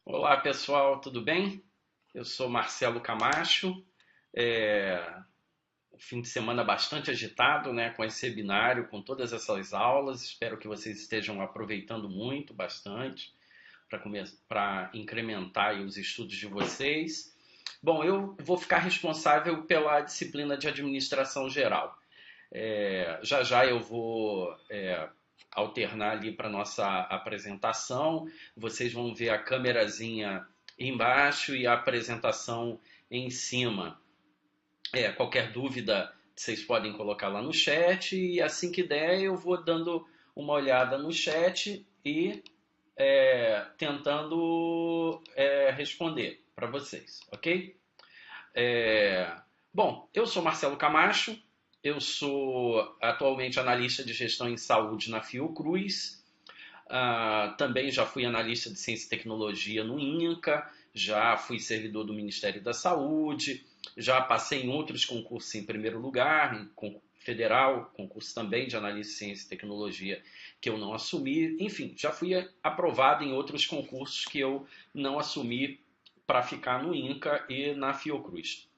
Olá pessoal, tudo bem? Eu sou Marcelo Camacho. Um fim de semana bastante agitado, né, com esse webinário, com todas essas aulas. Espero que vocês estejam aproveitando muito, bastante, para incrementar aí os estudos de vocês. Bom, eu vou ficar responsável pela disciplina de administração geral. Já já eu vou alternar ali para nossa apresentação. Vocês vão ver a câmerazinha embaixo e a apresentação em cima. Qualquer dúvida vocês podem colocar lá no chat e assim que der eu vou dando uma olhada no chat e tentando responder para vocês, ok? Bom, eu sou Marcelo Camacho, eu sou atualmente analista de gestão em saúde na Fiocruz. Também já fui analista de ciência e tecnologia no INCA, já fui servidor do Ministério da Saúde, já passei em outros concursos em primeiro lugar, em federal, concurso também de analista de ciência e tecnologia que eu não assumi. Enfim, já fui aprovado em outros concursos que eu não assumi para ficar no INCA e na Fiocruz.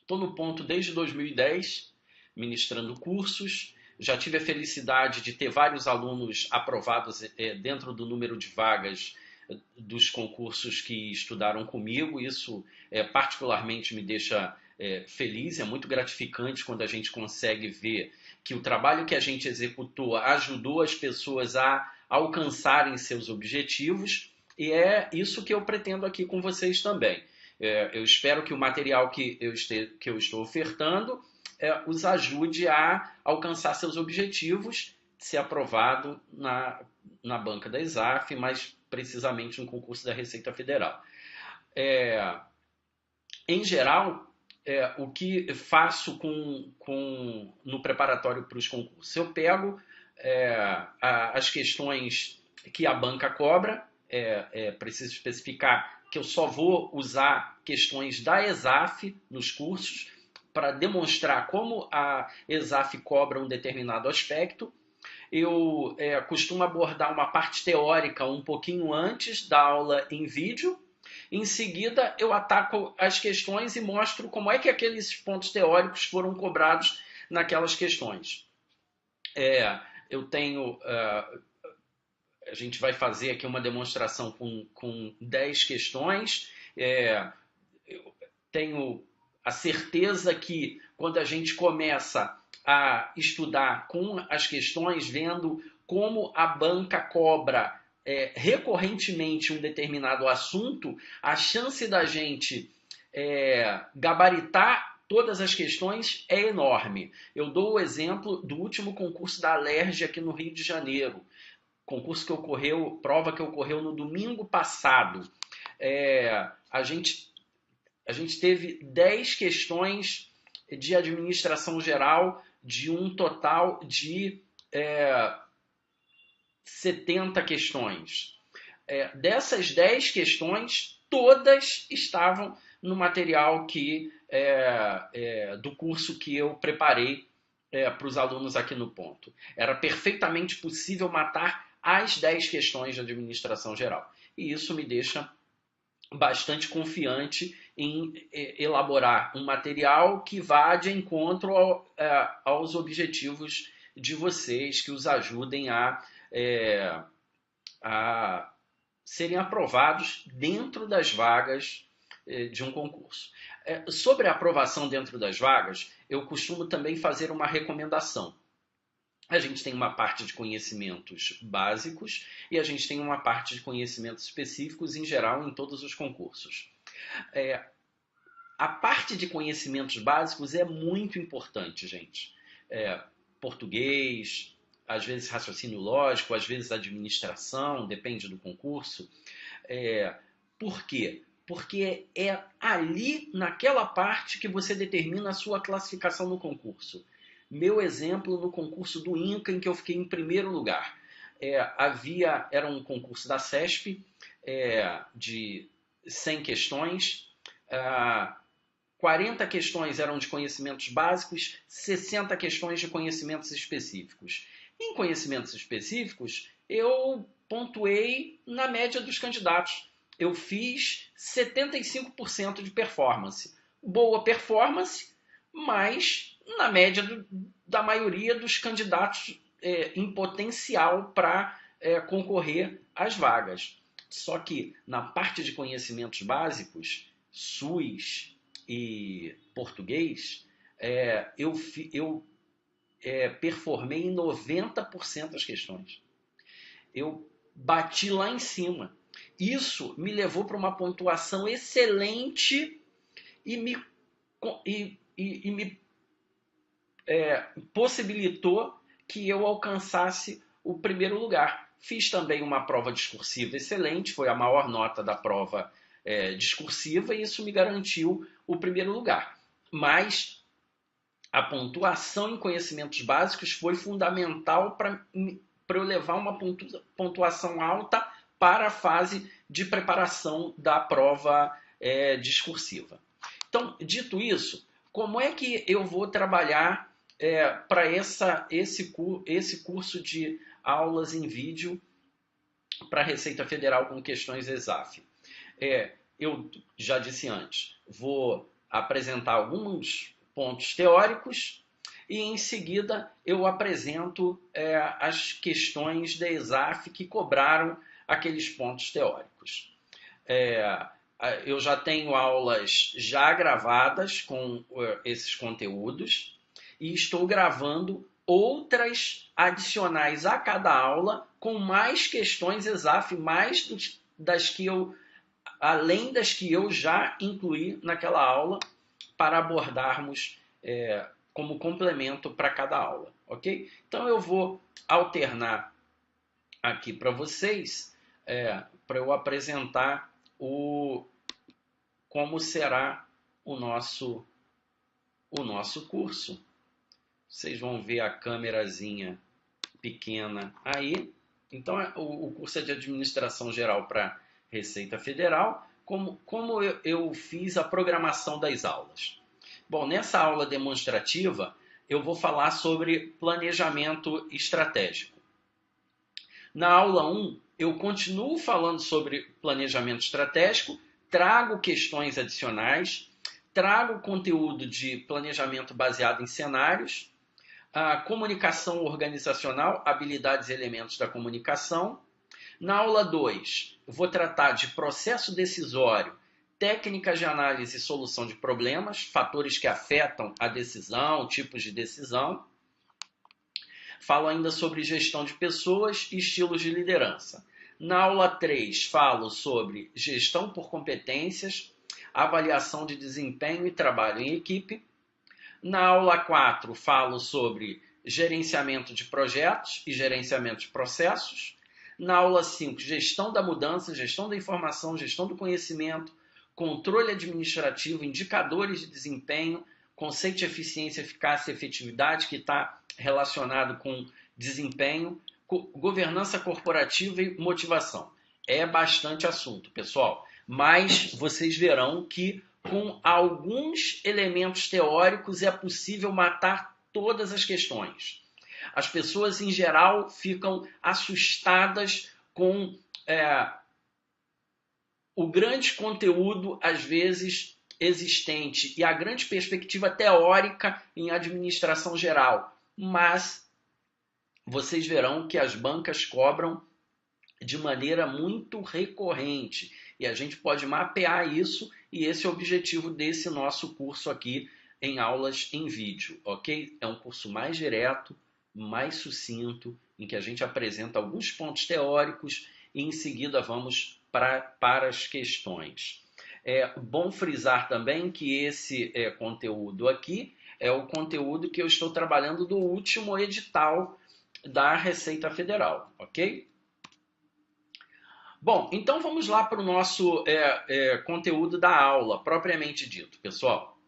Estou no ponto desde 2010, ministrando cursos. Já tive a felicidade de ter vários alunos aprovados dentro do número de vagas dos concursos que estudaram comigo. Isso particularmente me deixa feliz, é muito gratificante quando a gente consegue ver que o trabalho que a gente executou ajudou as pessoas a alcançarem seus objetivos, e é isso que eu pretendo aqui com vocês também. Eu espero que o material que eu estou ofertando os ajude a alcançar seus objetivos, ser aprovado na banca da ESAF, mais precisamente no concurso da Receita Federal. Em geral, o que faço no preparatório para os concursos? Eu pego as questões que a banca cobra, preciso especificar que eu só vou usar questões da ESAF nos cursos, para demonstrar como a ESAF cobra um determinado aspecto. Eu costumo abordar uma parte teórica um pouquinho antes da aula em vídeo. Em seguida, eu ataco as questões e mostro como é que aqueles pontos teóricos foram cobrados naquelas questões. Eu tenho... a gente vai fazer aqui uma demonstração com 10 questões. Eu tenho a certeza que quando a gente começa a estudar com as questões, vendo como a banca cobra recorrentemente um determinado assunto, a chance da gente gabaritar todas as questões é enorme. Eu dou o exemplo do último concurso da Alerj aqui no Rio de Janeiro, concurso que ocorreu, prova que ocorreu no domingo passado. A gente teve 10 questões de administração geral, de um total de 70 questões. Dessas 10 questões, todas estavam no material do curso que eu preparei para os alunos aqui no ponto. Era perfeitamente possível matar as 10 questões de administração geral. E isso me deixa bastante confiante em elaborar um material que vá de encontro aos objetivos de vocês, que os ajudem a serem aprovados dentro das vagas de um concurso. Sobre a aprovação dentro das vagas, eu costumo também fazer uma recomendação. A gente tem uma parte de conhecimentos básicos e a gente tem uma parte de conhecimentos específicos em geral em todos os concursos. A parte de conhecimentos básicos é muito importante, gente. Português, às vezes raciocínio lógico, às vezes administração, depende do concurso. Por quê? Porque é ali, naquela parte, que você determina a sua classificação no concurso. Meu exemplo no concurso do INCA, em que eu fiquei em primeiro lugar. Era um concurso da CESP, de 100 questões, 40 questões eram de conhecimentos básicos, 60 questões de conhecimentos específicos. Em conhecimentos específicos, eu pontuei na média dos candidatos. Eu fiz 75% de performance. Boa performance, mas na média da maioria dos candidatos em potencial para concorrer às vagas. Só que na parte de conhecimentos básicos, SUS e português, eu performei em 90% das questões. Eu bati lá em cima. Isso me levou para uma pontuação excelente e me possibilitou que eu alcançasse o primeiro lugar. Fiz também uma prova discursiva excelente, foi a maior nota da prova discursiva, e isso me garantiu o primeiro lugar. Mas a pontuação em conhecimentos básicos foi fundamental para eu levar uma pontuação alta para a fase de preparação da prova discursiva. Então, dito isso, como é que eu vou trabalhar para esse curso de aulas em vídeo para a Receita Federal com questões ESAF? Eu já disse antes, vou apresentar alguns pontos teóricos e em seguida eu apresento as questões da ESAF que cobraram aqueles pontos teóricos. Eu já tenho aulas já gravadas com esses conteúdos e estou gravando outras adicionais a cada aula com mais questões ESAF, além das que eu já incluí naquela aula para abordarmos como complemento para cada aula, ok? Então eu vou alternar aqui para vocês para eu apresentar como será o nosso curso. Vocês vão ver a câmerazinha pequena aí. Então, o curso é de Administração Geral para Receita Federal. Como eu fiz a programação das aulas? Bom, nessa aula demonstrativa, eu vou falar sobre planejamento estratégico. Na aula 1, eu continuo falando sobre planejamento estratégico, trago questões adicionais, trago conteúdo de planejamento baseado em cenários, a comunicação organizacional, habilidades e elementos da comunicação. Na aula 2, eu vou tratar de processo decisório, técnicas de análise e solução de problemas, fatores que afetam a decisão, tipos de decisão. Falo ainda sobre gestão de pessoas e estilos de liderança. Na aula 3, falo sobre gestão por competências, avaliação de desempenho e trabalho em equipe. Na aula 4, falo sobre gerenciamento de projetos e gerenciamento de processos. Na aula 5, gestão da mudança, gestão da informação, gestão do conhecimento, controle administrativo, indicadores de desempenho, conceito de eficiência, eficácia e efetividade, que está relacionado com desempenho, governança corporativa e motivação. É bastante assunto, pessoal, mas vocês verão que com alguns elementos teóricos é possível matar todas as questões. As pessoas, em geral, ficam assustadas com o grande conteúdo, às vezes, existente e a grande perspectiva teórica em administração geral. Mas vocês verão que as bancas cobram de maneira muito recorrente e a gente pode mapear isso, e esse é o objetivo desse nosso curso aqui em aulas em vídeo, ok? É um curso mais direto, mais sucinto, em que a gente apresenta alguns pontos teóricos e em seguida vamos para as questões. É bom frisar também que esse conteúdo aqui é o conteúdo que eu estou trabalhando do último edital da Receita Federal, ok? Bom, então vamos lá para o nosso conteúdo da aula, propriamente dito, pessoal.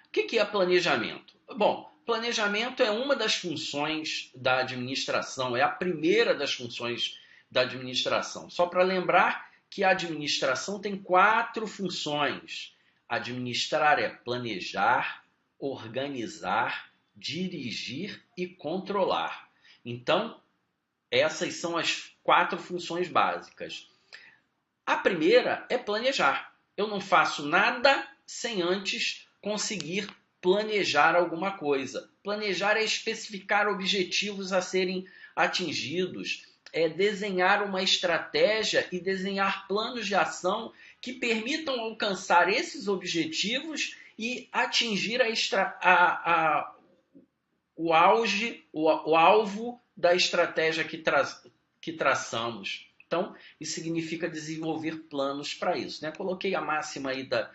O que é planejamento? Bom, planejamento é uma das funções da administração, é a primeira das funções da administração. Só para lembrar que a administração tem 4 funções. Administrar é planejar, organizar, dirigir e controlar. Então, essas são as 4 funções básicas. A primeira é planejar. Eu não faço nada sem antes conseguir planejar alguma coisa. Planejar é especificar objetivos a serem atingidos, é desenhar uma estratégia e desenhar planos de ação que permitam alcançar esses objetivos e atingir o auge, o alvo da estratégia que traçamos. Então, isso significa desenvolver planos para isso. Né? Coloquei a máxima aí da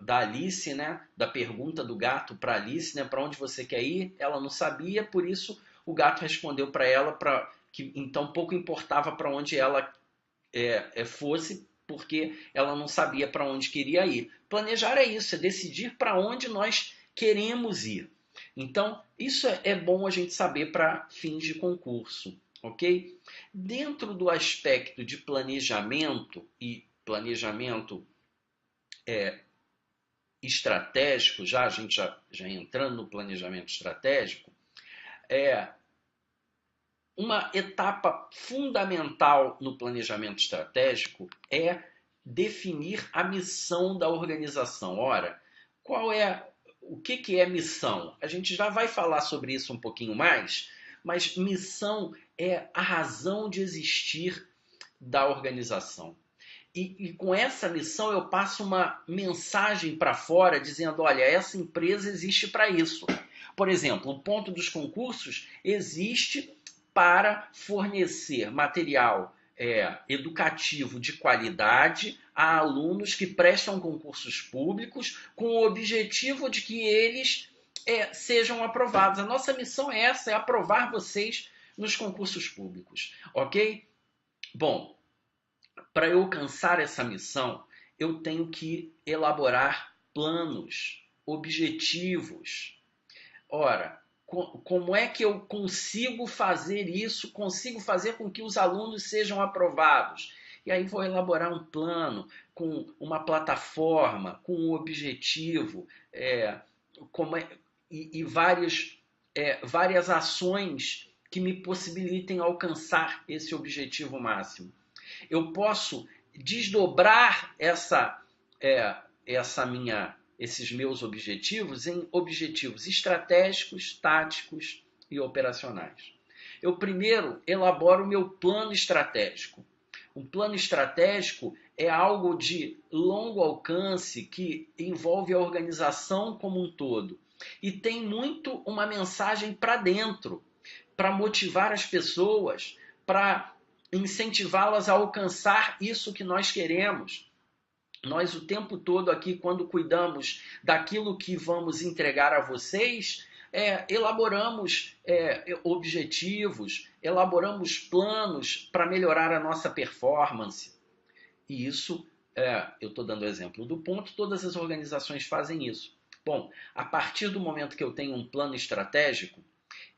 Alice, né? Da pergunta do gato para Alice, né? Para onde você quer ir? Ela não sabia, por isso o gato respondeu para ela que então pouco importava para onde ela fosse, porque ela não sabia para onde queria ir. Planejar é isso, é decidir para onde nós queremos ir. Então, isso é bom a gente saber para fins de concurso, ok? Dentro do aspecto de planejamento, e planejamento estratégico, a gente já entrando no planejamento estratégico, uma etapa fundamental no planejamento estratégico é definir a missão da organização. Ora, o que é missão? A gente já vai falar sobre isso um pouquinho mais, mas missão é a razão de existir da organização. E com essa missão eu passo uma mensagem para fora dizendo, olha, essa empresa existe para isso. Por exemplo, o ponto dos concursos existe para fornecer material educativo de qualidade a alunos que prestam concursos públicos com o objetivo de que eles sejam aprovados. A nossa missão é essa, é aprovar vocês nos concursos públicos, ok? Bom, para eu alcançar essa missão, eu tenho que elaborar planos, objetivos. Ora, como é que eu consigo fazer isso? Consigo fazer com que os alunos sejam aprovados? E aí vou elaborar um plano com uma plataforma, com um objetivo, e várias ações que me possibilitem alcançar esse objetivo máximo. Eu posso desdobrar esses meus objetivos em objetivos estratégicos, táticos e operacionais. Eu primeiro elaboro o meu plano estratégico. Um plano estratégico é algo de longo alcance que envolve a organização como um todo e tem muito uma mensagem para dentro, para motivar as pessoas, para incentivá-las a alcançar isso que nós queremos. Nós o tempo todo aqui, quando cuidamos daquilo que vamos entregar a vocês, elaboramos objetivos, elaboramos planos para melhorar a nossa performance. E isso, eu estou dando o exemplo do ponto, todas as organizações fazem isso. Bom, a partir do momento que eu tenho um plano estratégico,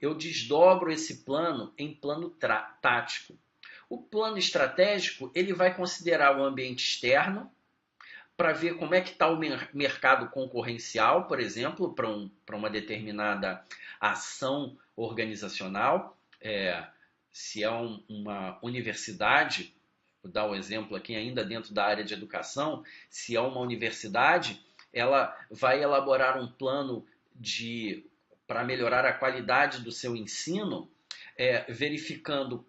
eu desdobro esse plano em plano tático. O plano estratégico ele vai considerar o ambiente externo, para ver como é que está o mercado concorrencial, por exemplo, para uma determinada ação organizacional. Se é uma universidade, vou dar um exemplo aqui ainda dentro da área de educação, se é uma universidade, ela vai elaborar um plano para melhorar a qualidade do seu ensino, verificando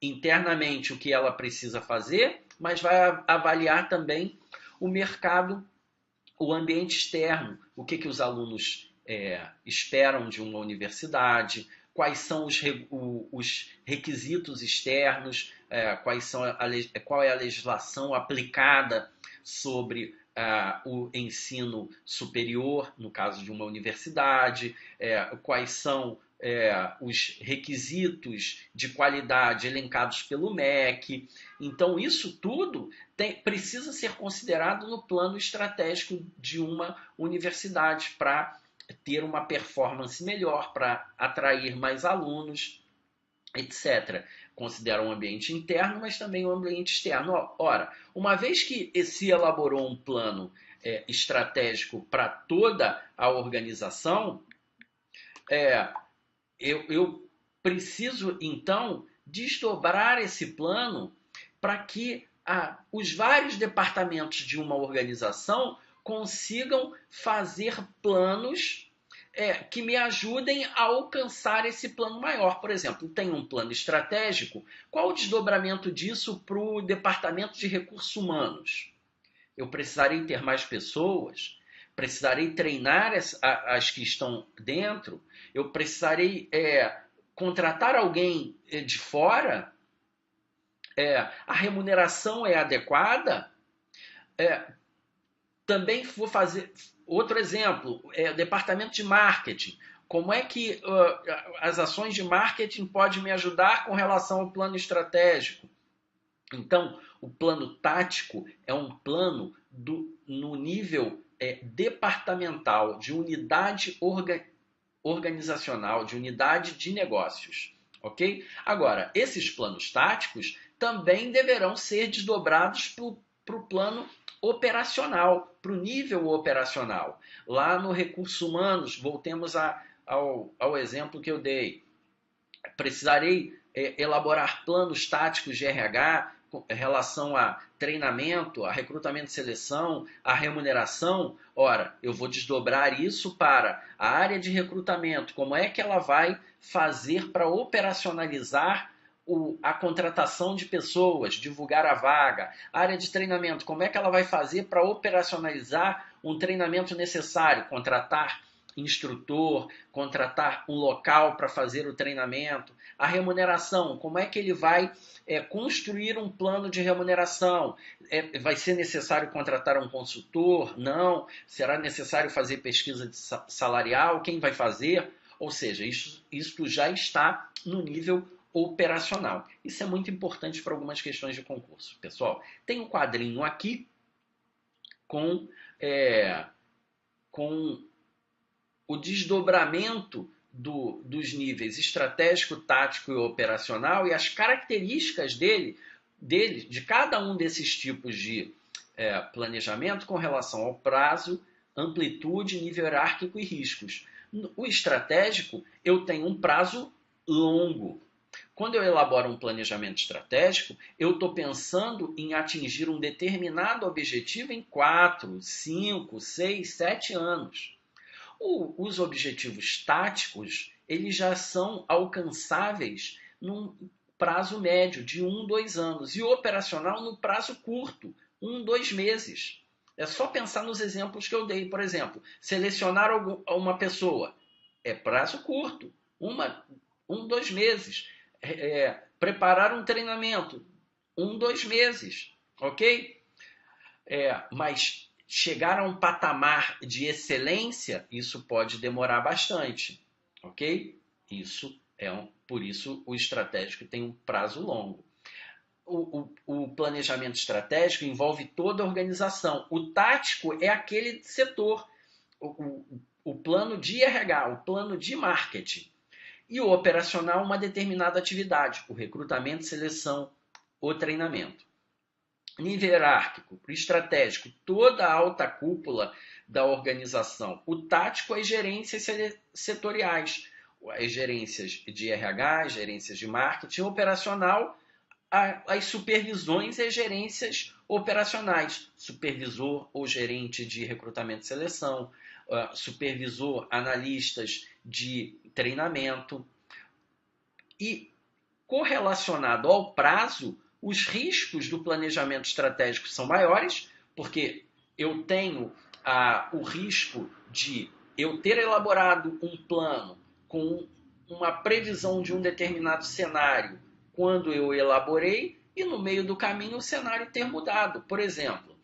internamente o que ela precisa fazer, mas vai avaliar também o mercado, o ambiente externo, o que os alunos esperam de uma universidade, quais são os requisitos externos, qual é a legislação aplicada sobre o ensino superior, no caso de uma universidade, quais são os requisitos de qualidade elencados pelo MEC. Então, isso tudo precisa ser considerado no plano estratégico de uma universidade para ter uma performance melhor, para atrair mais alunos, etc. Considera um ambiente interno, mas também um ambiente externo. Ora, uma vez que se elaborou um plano estratégico para toda a organização, eu preciso, então, desdobrar esse plano para que os vários departamentos de uma organização consigam fazer planos que me ajudem a alcançar esse plano maior. Por exemplo, tem um plano estratégico, qual o desdobramento disso para o departamento de recursos humanos? Eu precisarei ter mais pessoas, precisarei treinar as que estão dentro, eu precisarei contratar alguém de fora, a remuneração é adequada. Também vou fazer outro exemplo, departamento de marketing. Como é que as ações de marketing podem me ajudar com relação ao plano estratégico? Então, o plano tático é um plano no nível departamental, de unidade organizacional, de unidade de negócios. Ok? Agora, esses planos táticos também deverão ser desdobrados para o plano operacional, para o nível operacional. Lá no Recursos Humanos, voltemos ao exemplo que eu dei. Precisarei elaborar planos táticos de RH em relação a treinamento, a recrutamento e seleção, a remuneração. Ora, eu vou desdobrar isso para a área de recrutamento. Como é que ela vai fazer para operacionalizar a contratação de pessoas, divulgar a vaga? A área de treinamento, como é que ela vai fazer para operacionalizar um treinamento necessário, contratar instrutor, contratar um local para fazer o treinamento? A remuneração, como é que ele vai construir um plano de remuneração? Vai ser necessário contratar um consultor? Não. Será necessário fazer pesquisa salarial? Quem vai fazer? Ou seja, isso já está no nível operacional. Isso é muito importante para algumas questões de concurso. Pessoal, tem um quadrinho aqui com o desdobramento dos níveis estratégico, tático e operacional e as características de cada um desses tipos de planejamento com relação ao prazo, amplitude, nível hierárquico e riscos. O estratégico, eu tenho um prazo longo. Quando eu elaboro um planejamento estratégico, eu estou pensando em atingir um determinado objetivo em 4, 5, 6, 7 anos. Os objetivos táticos, eles já são alcançáveis num prazo médio de 1, 2 anos. E o operacional no prazo curto, 1, 2 meses. É só pensar nos exemplos que eu dei. Por exemplo, selecionar uma pessoa é prazo curto, 1, 2 meses. Preparar um treinamento, 1, 2 meses. Ok? Mas chegar a um patamar de excelência, isso pode demorar bastante, ok? Por isso o estratégico tem um prazo longo. O planejamento estratégico envolve toda a organização. O tático é aquele setor, o plano de RH, o plano de marketing. E o operacional, uma determinada atividade, o recrutamento, seleção, o treinamento. Nível hierárquico, estratégico, toda a alta cúpula da organização. O tático, as gerências setoriais, as gerências de RH, as gerências de marketing. Operacional, as supervisões e as gerências operacionais. Supervisor ou gerente de recrutamento e seleção, supervisor, analistas de treinamento. E correlacionado ao prazo, os riscos do planejamento estratégico são maiores, porque eu tenho o risco de eu ter elaborado um plano com uma previsão de um determinado cenário quando eu elaborei e no meio do caminho o cenário ter mudado. Por exemplo,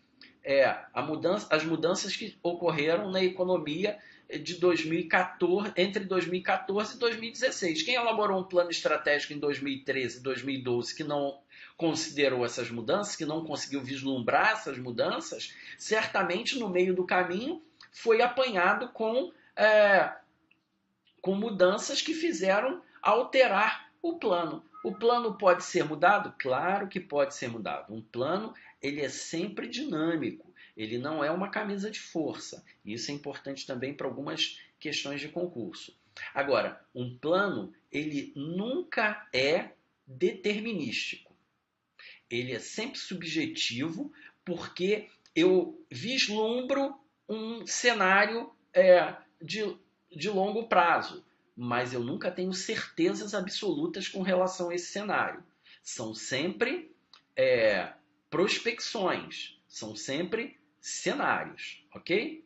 as mudanças que ocorreram na economia de 2014, entre 2014 e 2016. Quem elaborou um plano estratégico em 2013 e 2012 que não considerou essas mudanças, que não conseguiu vislumbrar essas mudanças, certamente no meio do caminho foi apanhado com mudanças que fizeram alterar o plano. O plano pode ser mudado? Claro que pode ser mudado. Um plano, ele é sempre dinâmico. Ele não é uma camisa de força. Isso é importante também para algumas questões de concurso. Agora, um plano, ele nunca é determinístico. Ele é sempre subjetivo, porque eu vislumbro um cenário de longo prazo, mas eu nunca tenho certezas absolutas com relação a esse cenário. São sempre prospecções, são sempre cenários, ok?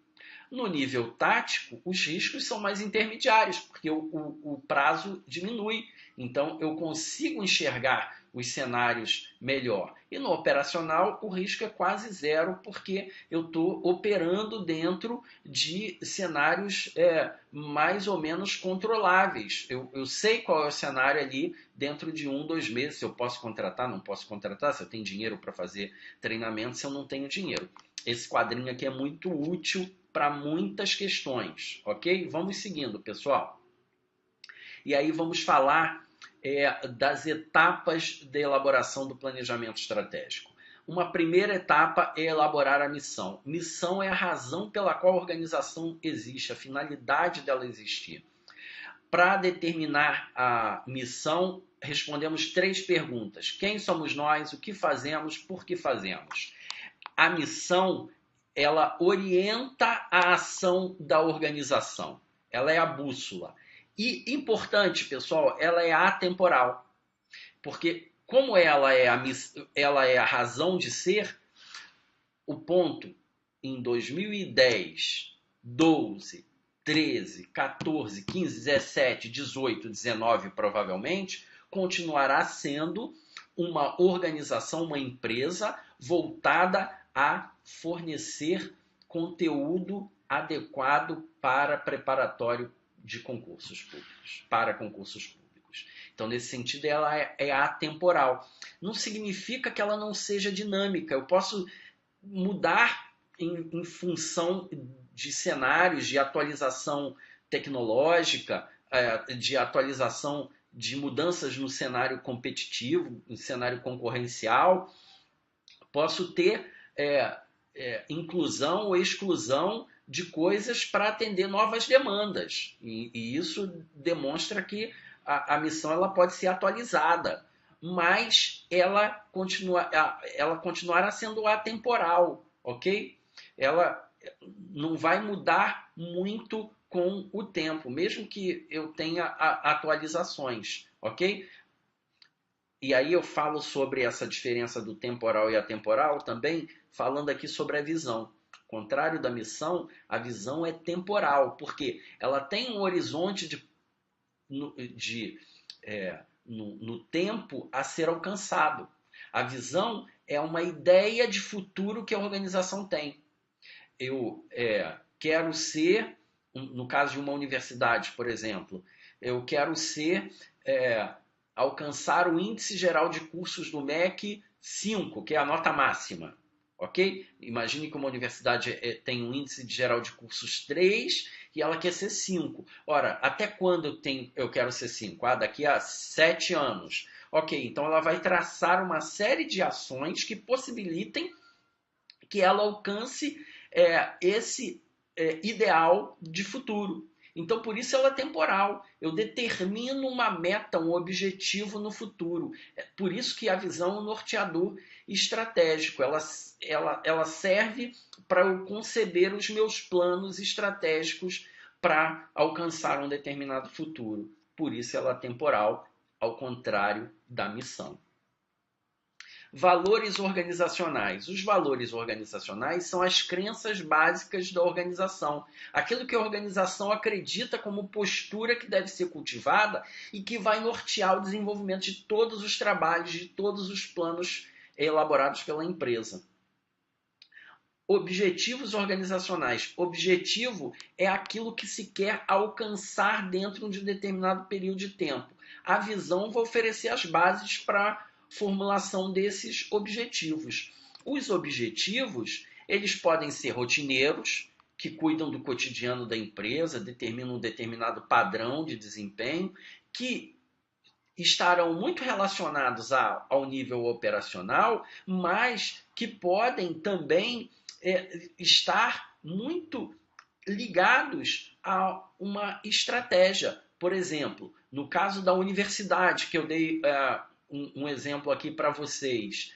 No nível tático, os riscos são mais intermediários, porque o prazo diminui. Então, eu consigo enxergar os cenários melhor. E no operacional, o risco é quase zero, porque eu estou operando dentro de cenários mais ou menos controláveis. Eu sei qual é o cenário ali dentro de 1, 2 meses. Se eu posso contratar, não posso contratar. Se eu tenho dinheiro para fazer treinamento, se eu não tenho dinheiro. Esse quadrinho aqui é muito útil para muitas questões, ok? Vamos seguindo, pessoal. E aí vamos falar das etapas de elaboração do planejamento estratégico. Uma primeira etapa é elaborar a missão. Missão é a razão pela qual a organização existe, a finalidade dela existir. Para determinar a missão, respondemos 3 perguntas. Quem somos nós? O que fazemos? Por que fazemos? A missão, ela orienta a ação da organização. Ela é a bússola. E, importante, pessoal, ela é atemporal. Porque, como ela é a razão de ser, o ponto em 2010, 12, 13, 14, 15, 17, 18, 19, provavelmente, continuará sendo uma organização, uma empresa voltada a fornecer conteúdo adequado para preparatório de concursos públicos, para concursos públicos. Então, nesse sentido, ela é atemporal. Não significa que ela não seja dinâmica. Eu posso mudar em função de cenários de atualização tecnológica, de atualização de mudanças no cenário competitivo, no cenário concorrencial. Posso ter inclusão ou exclusão de coisas para atender novas demandas. E isso demonstra que a missão ela pode ser atualizada, mas ela continuará sendo atemporal, ok? Ela não vai mudar muito com o tempo, mesmo que eu tenha atualizações, ok? E aí eu falo sobre essa diferença do temporal e atemporal também, falando aqui sobre a visão. Ao contrário da missão, a visão é temporal, porque ela tem um horizonte no tempo a ser alcançado. A visão é uma ideia de futuro que a organização tem. Eu quero ser, no caso de uma universidade, por exemplo, eu quero ser... alcançar o índice geral de cursos do MEC 5, que é a nota máxima, ok? Imagine que uma universidade tem um índice geral de cursos 3 e ela quer ser 5. Ora, até quando eu quero ser 5? Daqui a 7 anos. Ok, então ela vai traçar uma série de ações que possibilitem que ela alcance esse ideal de futuro. Então, por isso ela é temporal. Eu determino uma meta, um objetivo no futuro. É por isso que a visão é um norteador estratégico. Ela serve para eu conceber os meus planos estratégicos para alcançar um determinado futuro. Por isso ela é temporal, ao contrário da missão. Valores organizacionais. Os valores organizacionais são as crenças básicas da organização. Aquilo que a organização acredita como postura que deve ser cultivada e que vai nortear o desenvolvimento de todos os trabalhos, de todos os planos elaborados pela empresa. Objetivos organizacionais. Objetivo é aquilo que se quer alcançar dentro de um determinado período de tempo. A visão vai oferecer as bases para formulação desses objetivos. Os objetivos, eles podem ser rotineiros, que cuidam do cotidiano da empresa, determinam um determinado padrão de desempenho, que estarão muito relacionados ao nível operacional, mas que podem também estar muito ligados a uma estratégia. Por exemplo, no caso da universidade, que eu dei um exemplo aqui para vocês,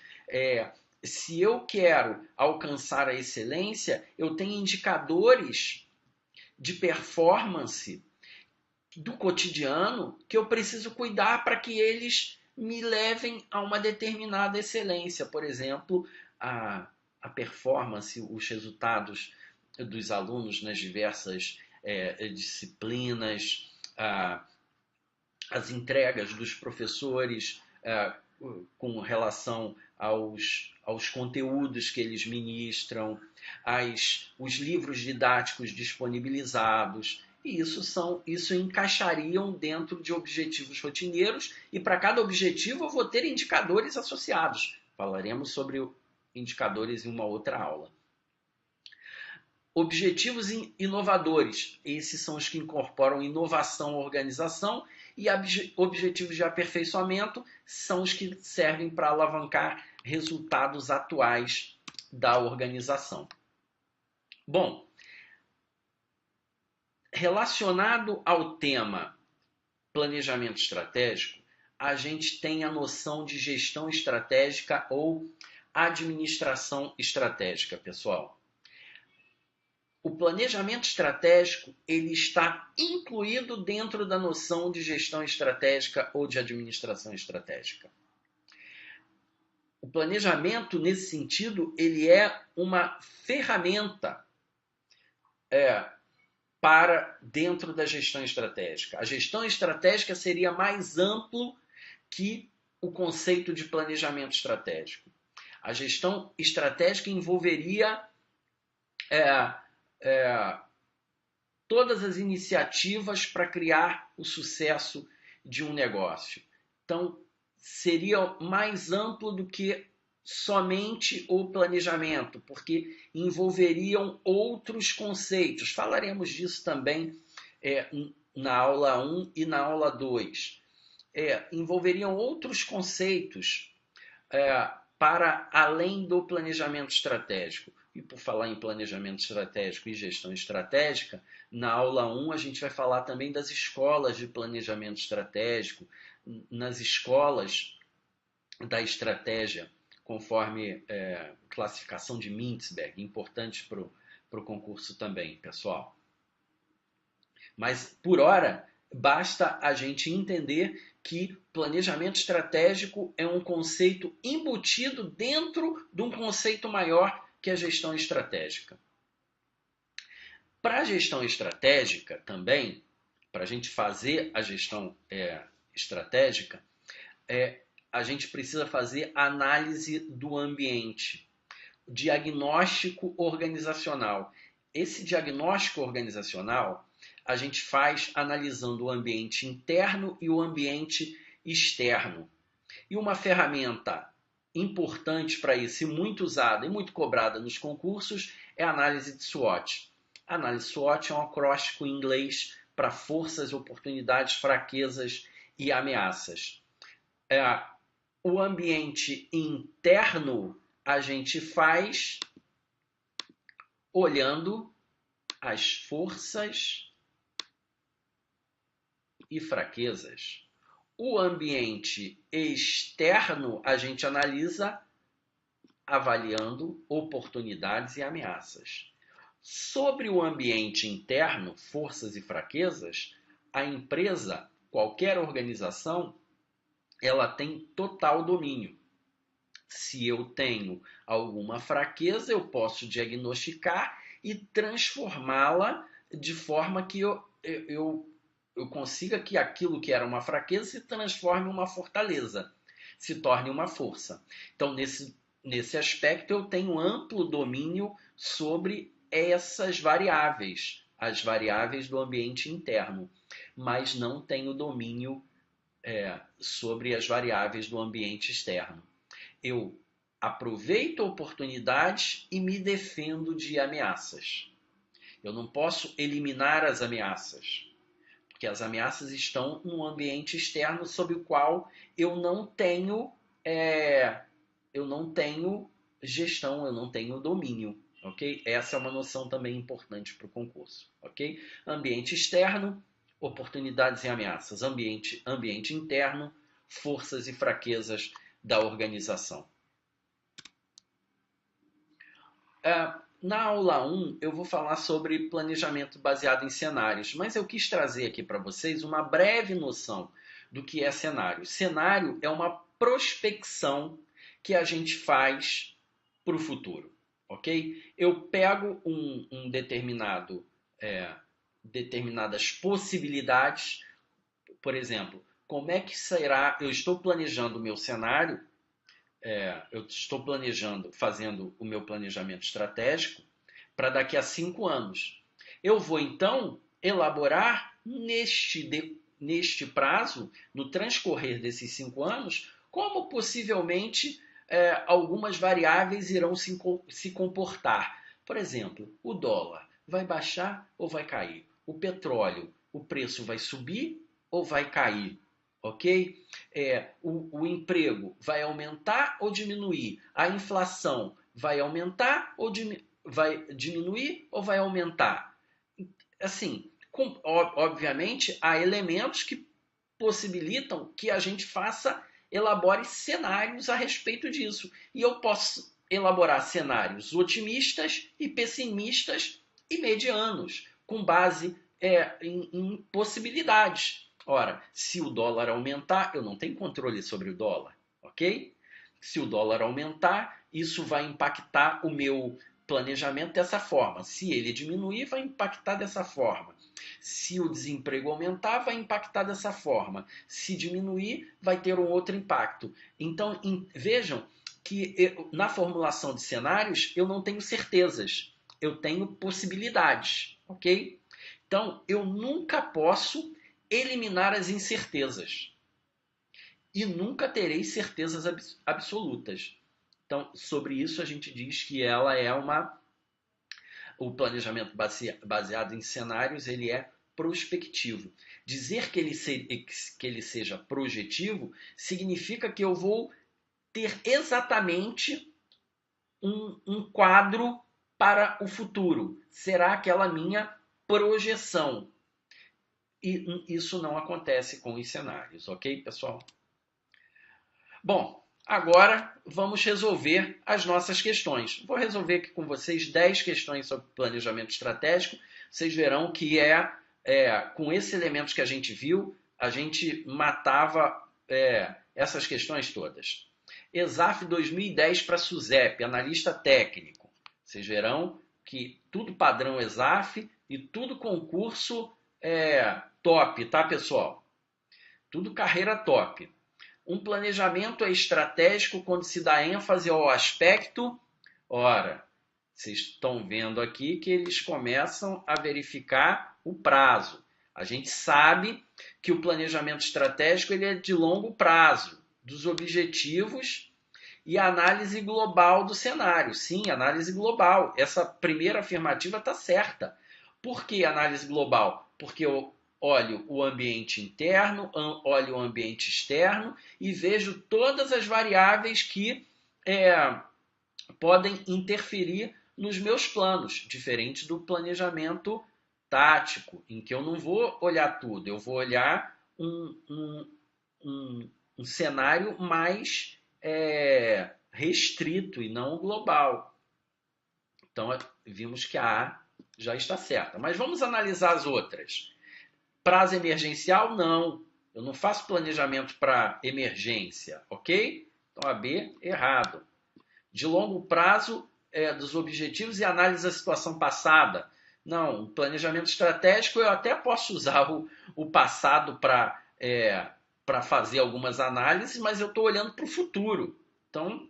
se eu quero alcançar a excelência, eu tenho indicadores de performance do cotidiano que eu preciso cuidar para que eles me levem a uma determinada excelência. Por exemplo, a performance, os resultados dos alunos nas diversas disciplinas, as entregas dos professores com relação aos conteúdos que eles ministram, os livros didáticos disponibilizados. E isso encaixariam dentro de objetivos rotineiros, e para cada objetivo eu vou ter indicadores associados. Falaremos sobre indicadores em uma outra aula. Objetivos inovadores, esses são os que incorporam inovação à organização, e objetivos de aperfeiçoamento são os que servem para alavancar resultados atuais da organização. Bom, relacionado ao tema planejamento estratégico, a gente tem a noção de gestão estratégica ou administração estratégica, pessoal. O planejamento estratégico ele está incluído dentro da noção de gestão estratégica ou de administração estratégica. O planejamento, nesse sentido, ele é uma ferramenta para dentro da gestão estratégica. A gestão estratégica seria mais amplo que o conceito de planejamento estratégico. A gestão estratégica envolveria todas as iniciativas para criar o sucesso de um negócio. Então, seria mais amplo do que somente o planejamento, porque envolveriam outros conceitos. Falaremos disso também na aula 1 e na aula 2. Envolveriam outros conceitos para além do planejamento estratégico. E por falar em planejamento estratégico e gestão estratégica, na aula 1 a gente vai falar também das escolas de planejamento estratégico, nas escolas da estratégia, conforme classificação de Mintzberg, importante para o concurso também, pessoal. Mas, por hora, basta a gente entender que planejamento estratégico é um conceito embutido dentro de um conceito maior que é a gestão estratégica. Para a gestão estratégica também, para a gente fazer a gestão estratégica, a gente precisa fazer análise do ambiente, diagnóstico organizacional. Esse diagnóstico organizacional a gente faz analisando o ambiente interno e o ambiente externo. E uma ferramenta importante para isso, e muito usada e muito cobrada nos concursos, é a análise de SWOT. A análise SWOT é um acróstico em inglês para forças, oportunidades, fraquezas e ameaças. O ambiente interno a gente faz olhando as forças e fraquezas. O ambiente externo a gente analisa avaliando oportunidades e ameaças. Sobre o ambiente interno, forças e fraquezas, a empresa, qualquer organização, ela tem total domínio. Se eu tenho alguma fraqueza, eu posso diagnosticar e transformá-la de forma que eu consiga que aquilo que era uma fraqueza se transforme em uma fortaleza, se torne uma força. Então, nesse aspecto, eu tenho amplo domínio sobre essas variáveis, as variáveis do ambiente interno, mas não tenho domínio sobre as variáveis do ambiente externo. Eu aproveito oportunidades e me defendo de ameaças. Eu não posso eliminar as ameaças, porque as ameaças estão no ambiente externo sobre o qual eu não tenho gestão, eu não tenho domínio, ok? Essa é uma noção também importante para o concurso, ok? Ambiente externo, oportunidades e ameaças. Ambiente interno, forças e fraquezas da organização. Na aula 1, eu vou falar sobre planejamento baseado em cenários, mas eu quis trazer aqui para vocês uma breve noção do que é cenário. Cenário é uma prospecção que a gente faz para o futuro, ok? Eu pego determinadas possibilidades, por exemplo, como é que será, eu estou planejando o meu cenário, eu estou fazendo o meu planejamento estratégico para daqui a 5 anos. Eu vou, então, elaborar neste prazo, no transcorrer desses 5 anos, como possivelmente algumas variáveis irão se comportar. Por exemplo, o dólar vai baixar ou vai cair? O petróleo, o preço vai subir ou vai cair? Ok? O emprego vai aumentar ou diminuir? A inflação vai aumentar ou vai diminuir ou vai aumentar? Assim, obviamente, há elementos que possibilitam que a gente elabore cenários a respeito disso. E eu posso elaborar cenários otimistas e pessimistas e medianos, com base em possibilidades. Ora, se o dólar aumentar, eu não tenho controle sobre o dólar, ok? Se o dólar aumentar, isso vai impactar o meu planejamento dessa forma. Se ele diminuir, vai impactar dessa forma. Se o desemprego aumentar, vai impactar dessa forma. Se diminuir, vai ter um outro impacto. Então, vejam que na formulação de cenários, eu não tenho certezas. Eu tenho possibilidades, ok? Então, eu nunca posso eliminar as incertezas. E nunca terei certezas absolutas. Então, sobre isso a gente diz que ela é o planejamento baseado em cenários, ele é prospectivo. Dizer que ele seja projetivo significa que eu vou ter exatamente um quadro para o futuro. Será aquela minha projeção. E isso não acontece com os cenários, ok, pessoal? Bom, agora vamos resolver as nossas questões. Vou resolver aqui com vocês 10 questões sobre planejamento estratégico. Vocês verão que com esses elementos que a gente viu, a gente matava essas questões todas. ESAF 2010 para SUSEP, analista técnico. Vocês verão que tudo padrão ESAF e tudo concurso top, tá, pessoal? Tudo carreira top. Um planejamento é estratégico quando se dá ênfase ao aspecto. Ora, vocês estão vendo aqui que eles começam a verificar o prazo. A gente sabe que o planejamento estratégico ele é de longo prazo, dos objetivos e a análise global do cenário. Sim, análise global. Essa primeira afirmativa está certa. Por que análise global? Porque eu olho o ambiente interno, olho o ambiente externo e vejo todas as variáveis que podem interferir nos meus planos, diferente do planejamento tático, em que eu não vou olhar tudo, eu vou olhar um cenário mais restrito e não global. Então, vimos que a A já está certa. Mas vamos analisar as outras. Prazo emergencial, não. Eu não faço planejamento para emergência, ok? Então, a B, errado. De longo prazo, dos objetivos e análise da situação passada. Não, planejamento estratégico, eu até posso usar o passado para fazer algumas análises, mas eu estou olhando para o futuro. Então,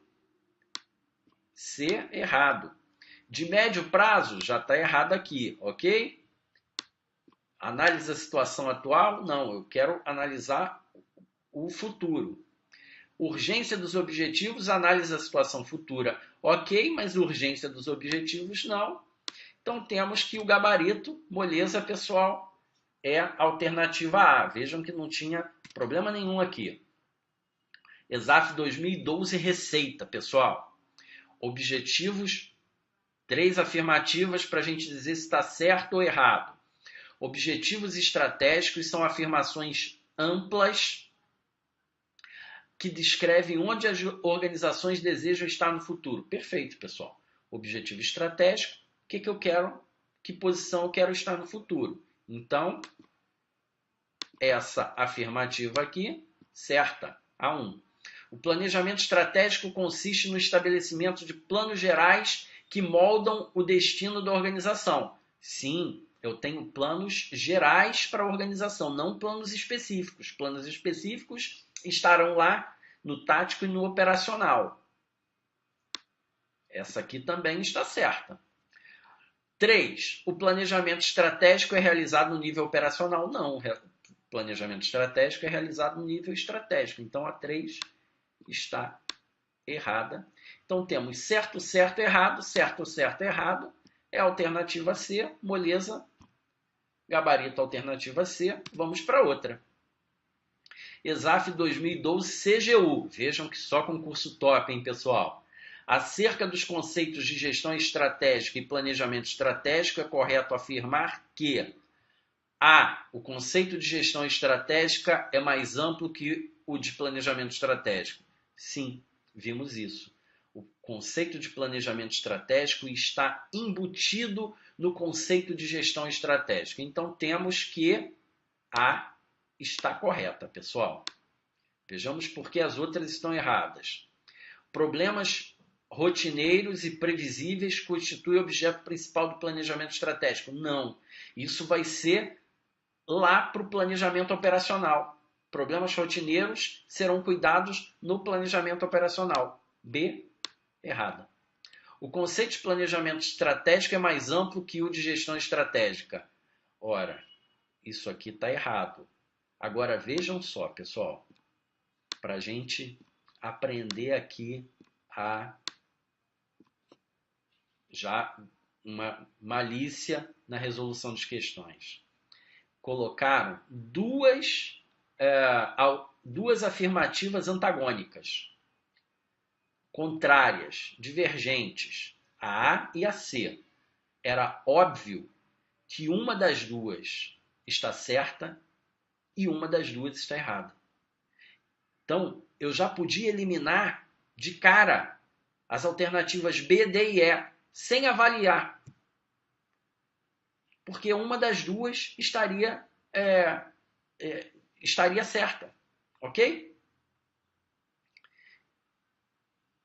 C, errado. De médio prazo, já está errado aqui, ok? Análise da situação atual? Não, eu quero analisar o futuro. Urgência dos objetivos, análise da situação futura. Ok, mas urgência dos objetivos não. Então temos que o gabarito, moleza, pessoal, é a alternativa A. Vejam que não tinha problema nenhum aqui. ESAF 2012, receita, pessoal. Objetivos 3 afirmativas para a gente dizer se está certo ou errado. Objetivos estratégicos são afirmações amplas que descrevem onde as organizações desejam estar no futuro. Perfeito, pessoal. Objetivo estratégico, o que eu quero, que posição eu quero estar no futuro. Então, essa afirmativa aqui, certa, A1. O planejamento estratégico consiste no estabelecimento de planos gerais que moldam o destino da organização. Sim, eu tenho planos gerais para a organização, não planos específicos. Planos específicos estarão lá no tático e no operacional. Essa aqui também está certa. 3. O planejamento estratégico é realizado no nível operacional. Não, o planejamento estratégico é realizado no nível estratégico. Então, a 3 está errada. Então, temos certo, certo, errado, certo, certo, errado. É a alternativa C, moleza, gabarito, alternativa C. Vamos para outra. ESAF 2012 CGU. Vejam que só concurso top, hein, pessoal? Acerca dos conceitos de gestão estratégica e planejamento estratégico, é correto afirmar que A. O conceito de gestão estratégica é mais amplo que o de planejamento estratégico. Sim, vimos isso. O conceito de planejamento estratégico está embutido no conceito de gestão estratégica. Então, temos que A está correta, pessoal. Vejamos por que as outras estão erradas. Problemas rotineiros e previsíveis constituem o objeto principal do planejamento estratégico. Não. Isso vai ser lá para o planejamento operacional. Problemas rotineiros serão cuidados no planejamento operacional. B, errada. O conceito de planejamento estratégico é mais amplo que o de gestão estratégica. Ora, isso aqui está errado. Agora vejam só, pessoal, para a gente aprender aqui a já uma malícia na resolução de questões. Colocaram duas afirmativas antagônicas, contrárias, divergentes, a A e a C. Era óbvio que uma das duas está certa e uma das duas está errada. Então, eu já podia eliminar de cara as alternativas B, D e E, sem avaliar. Porque uma das duas estaria certa. Ok?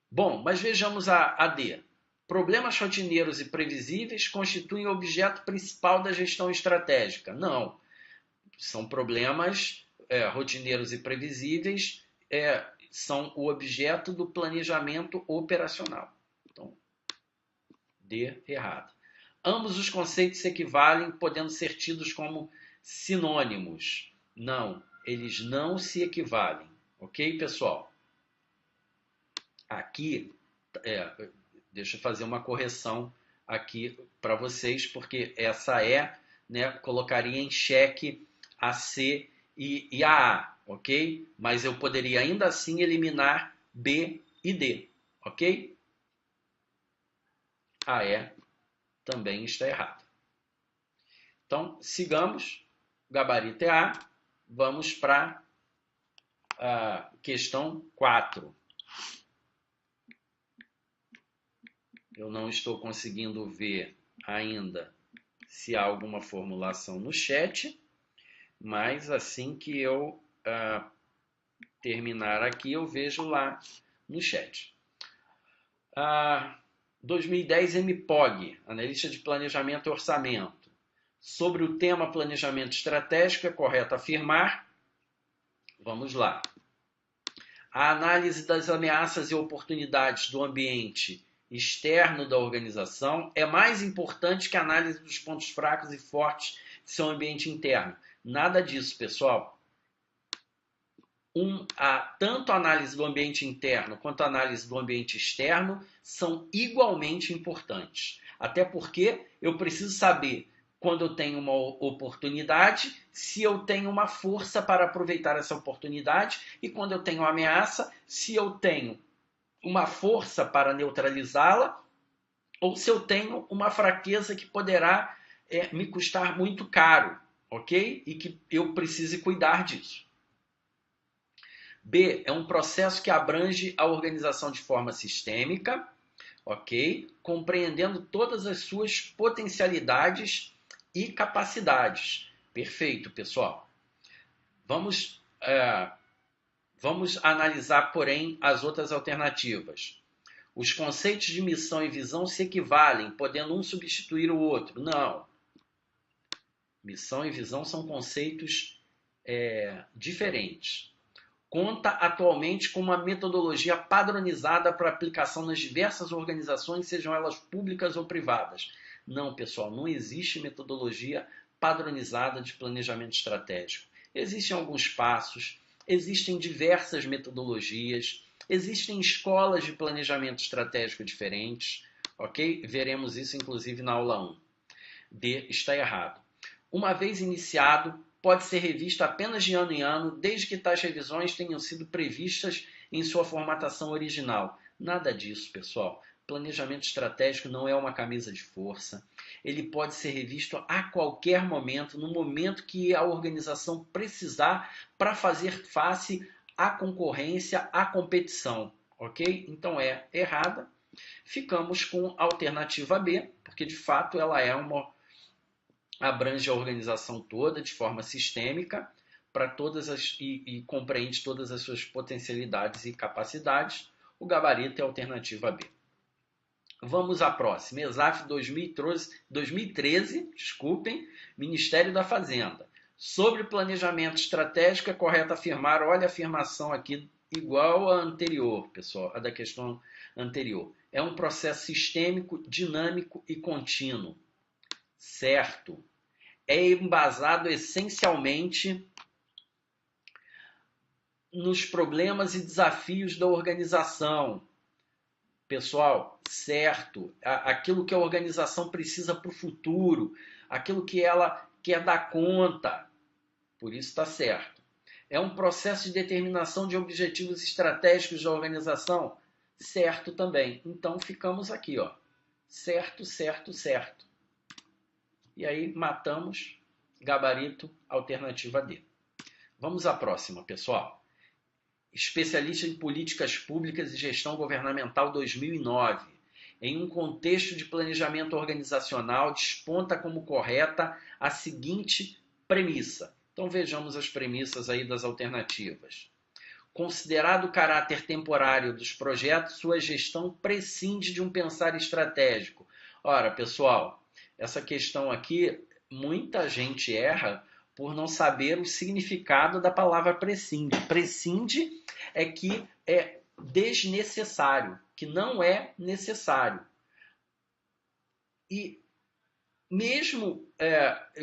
Bom, mas vejamos a D. Problemas rotineiros e previsíveis constituem o objeto principal da gestão estratégica. Não. São problemas rotineiros e previsíveis, são o objeto do planejamento operacional. Então, D, errado. Ambos os conceitos se equivalem, podendo ser tidos como sinônimos. Não, eles não se equivalem. Ok, pessoal? Aqui, deixa eu fazer uma correção aqui para vocês, porque essa colocaria em xeque a C e a A, ok? Mas eu poderia ainda assim eliminar B e D, ok? A E também está errado. Então, sigamos. O gabarito é A. Vamos para a questão 4. Eu não estou conseguindo ver ainda se há alguma formulação no chat, mas assim que eu terminar aqui, eu vejo lá no chat. 2010 MPOG, Analista de Planejamento e Orçamento. Sobre o tema planejamento estratégico, é correto afirmar. Vamos lá. A análise das ameaças e oportunidades do ambiente externo da organização é mais importante que a análise dos pontos fracos e fortes de seu ambiente interno. Nada disso, pessoal. Tanto a análise do ambiente interno quanto a análise do ambiente externo são igualmente importantes. Até porque eu preciso saber, quando eu tenho uma oportunidade, se eu tenho uma força para aproveitar essa oportunidade, e quando eu tenho uma ameaça, se eu tenho uma força para neutralizá-la ou se eu tenho uma fraqueza que poderá me custar muito caro, ok? E que eu precise cuidar disso. B, é um processo que abrange a organização de forma sistêmica, ok? Compreendendo todas as suas potencialidades e capacidades. Perfeito, pessoal. Vamos analisar, porém, as outras alternativas. Os conceitos de missão e visão se equivalem, podendo um substituir o outro. Não. Missão e visão são conceitos diferentes. Conta atualmente com uma metodologia padronizada para aplicação nas diversas organizações, sejam elas públicas ou privadas. Não, pessoal, não existe metodologia padronizada de planejamento estratégico. Existem alguns passos, existem diversas metodologias, existem escolas de planejamento estratégico diferentes, ok? Veremos isso inclusive na aula 1. D, está errado. Uma vez iniciado, pode ser revisto apenas de ano em ano, desde que tais revisões tenham sido previstas em sua formatação original. Nada disso, pessoal. Planejamento estratégico não é uma camisa de força. Ele pode ser revisto a qualquer momento, no momento que a organização precisar para fazer face à concorrência, à competição. Ok? Então é errada. Ficamos com a alternativa B, porque de fato ela abrange a organização toda de forma sistêmica para e compreende todas as suas potencialidades e capacidades. O gabarito é a alternativa B. Vamos à próxima. ESAF 2013, Ministério da Fazenda. Sobre planejamento estratégico, é correto afirmar, olha a afirmação aqui igual à anterior, pessoal, a da questão anterior. É um processo sistêmico, dinâmico e contínuo. Certo. É embasado essencialmente nos problemas e desafios da organização. Pessoal, certo. Aquilo que a organização precisa para o futuro, aquilo que ela quer dar conta. Por isso está certo. É um processo de determinação de objetivos estratégicos da organização. Certo também. Então ficamos aqui, ó. Certo, certo, certo. E aí matamos, gabarito, alternativa D. Vamos à próxima, pessoal. Especialista em Políticas Públicas e Gestão Governamental 2009. Em um contexto de planejamento organizacional, desponta como correta a seguinte premissa. Então vejamos as premissas aí das alternativas. Considerado o caráter temporário dos projetos, sua gestão prescinde de um pensar estratégico. Ora, pessoal, essa questão aqui, muita gente erra por não saber o significado da palavra prescinde. Prescinde é que é desnecessário, que não é necessário. E mesmo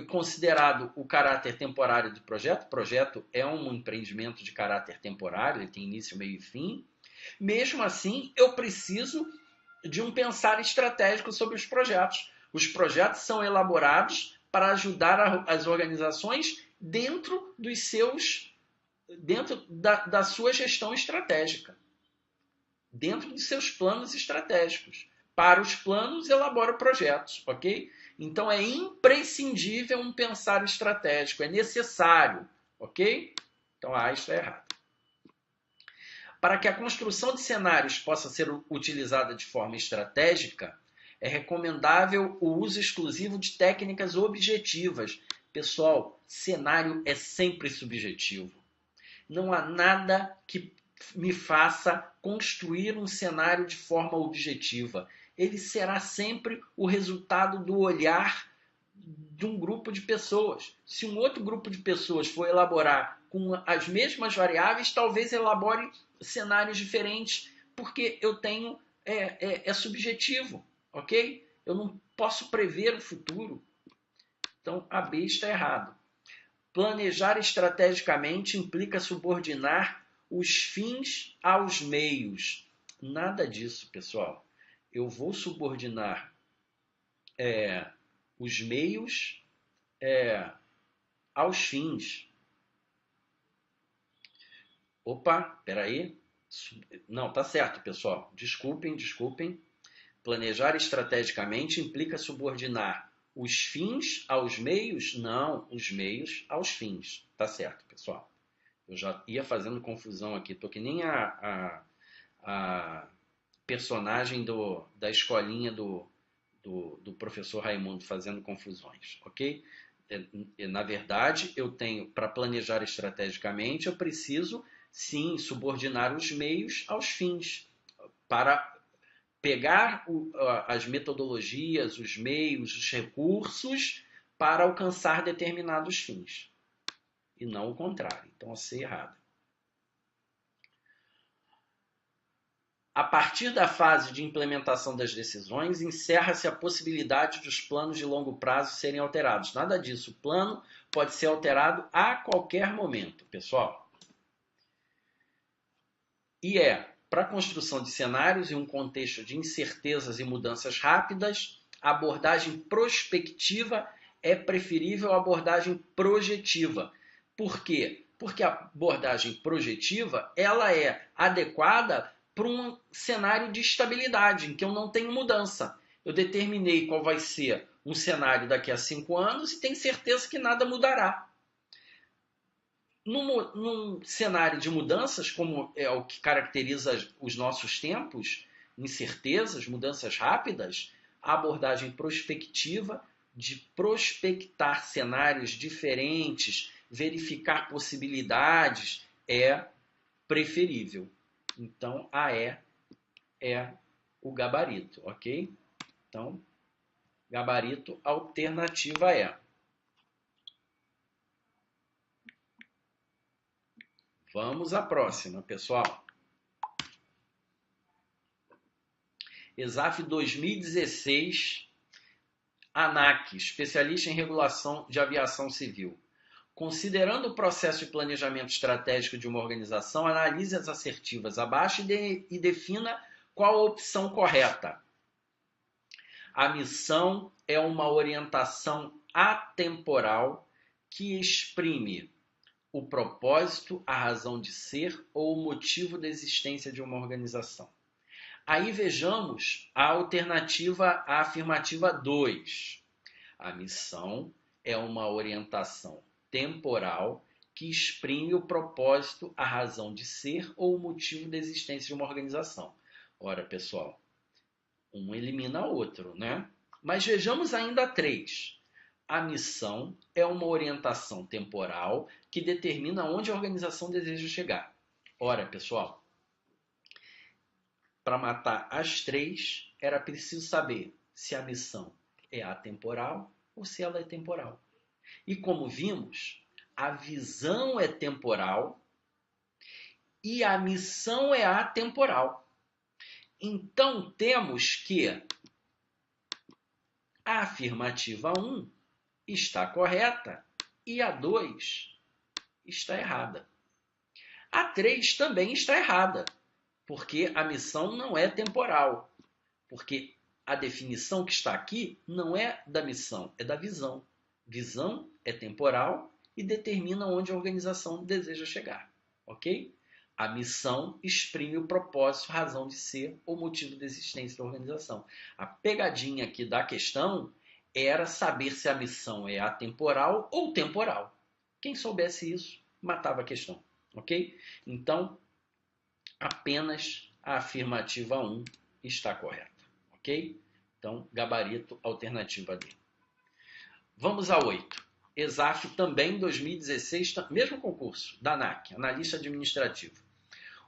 considerado o caráter temporário do projeto, o projeto é um empreendimento de caráter temporário, ele tem início, meio e fim, mesmo assim eu preciso de um pensar estratégico sobre os projetos. Os projetos são elaborados para ajudar as organizações dentro da sua gestão estratégica, dentro de seus planos estratégicos. Para os planos, elabora projetos, ok? Então é imprescindível um pensar estratégico, é necessário, ok? Então A está errado. Para que a construção de cenários possa ser utilizada de forma estratégica, é recomendável o uso exclusivo de técnicas objetivas. Pessoal, cenário é sempre subjetivo. Não há nada que me faça construir um cenário de forma objetiva. Ele será sempre o resultado do olhar de um grupo de pessoas. Se um outro grupo de pessoas for elaborar com as mesmas variáveis, talvez elabore cenários diferentes, porque eu tenho é subjetivo, ok? Eu não posso prever o futuro. Então, a B está errado. Planejar estrategicamente implica subordinar os fins aos meios. Nada disso, pessoal. Eu vou subordinar os meios aos fins. Opa, peraí. Não, tá certo, pessoal. Desculpem. Planejar estrategicamente implica subordinar os fins aos meios? Não, os meios aos fins. Tá certo, pessoal. Eu já ia fazendo confusão aqui. Tô que nem a personagem da escolinha do professor Raimundo fazendo confusões, ok? Na verdade, eu tenho, para planejar estrategicamente, eu preciso, sim, subordinar os meios aos fins, para pegar as metodologias, os meios, os recursos para alcançar determinados fins. E não o contrário. Então, a C errada. A partir da fase de implementação das decisões, encerra-se a possibilidade dos planos de longo prazo serem alterados. Nada disso. O plano pode ser alterado a qualquer momento, pessoal. E para a construção de cenários em um contexto de incertezas e mudanças rápidas, a abordagem prospectiva é preferível à abordagem projetiva. Por quê? Porque a abordagem projetiva ela é adequada para um cenário de estabilidade, em que eu não tenho mudança. Eu determinei qual vai ser um cenário daqui a 5 anos e tenho certeza que nada mudará. Num cenário de mudanças, como é o que caracteriza os nossos tempos, incertezas, mudanças rápidas, a abordagem prospectiva de prospectar cenários diferentes, verificar possibilidades, é preferível. Então, a E é o gabarito, ok? Então, gabarito, alternativa E. Vamos à próxima, pessoal. ESAF 2016, ANAC, especialista em regulação de aviação civil. Considerando o processo de planejamento estratégico de uma organização, analise as assertivas abaixo e defina qual a opção correta. A missão é uma orientação atemporal que exprime o propósito, a razão de ser ou o motivo da existência de uma organização. Aí vejamos a alternativa, a afirmativa 2. A missão é uma orientação temporal que exprime o propósito, a razão de ser ou o motivo da existência de uma organização. Ora, pessoal, um elimina o outro, né? Mas vejamos ainda a 3. A missão é uma orientação temporal que determina onde a organização deseja chegar. Ora, pessoal, para matar as 3, era preciso saber se a missão é atemporal ou se ela é temporal. E como vimos, a visão é temporal e a missão é atemporal. Então, temos que a afirmativa 1 está correta e a 2 está errada. A 3 também está errada, porque a missão não é temporal. Porque a definição que está aqui não é da missão, é da visão. Visão é temporal e determina onde a organização deseja chegar, ok? A missão exprime o propósito, razão de ser ou motivo de existência da organização. A pegadinha aqui da questão era saber se a missão é atemporal ou temporal. Quem soubesse isso, matava a questão, ok? Então, apenas a afirmativa 1 está correta, ok? Então, gabarito, alternativa D. Vamos a 8. ESAF também 2016, mesmo concurso, da ANAC, analista administrativo.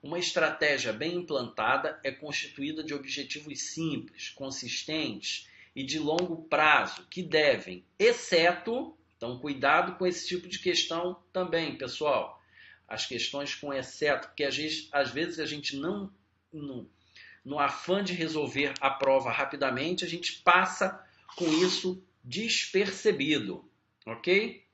Uma estratégia bem implantada é constituída de objetivos simples, consistentes e de longo prazo, que devem, exceto, então cuidado com esse tipo de questão também, pessoal, as questões com exceto, porque às vezes a gente não, no afã de resolver a prova rapidamente, a gente passa com isso despercebido, ok?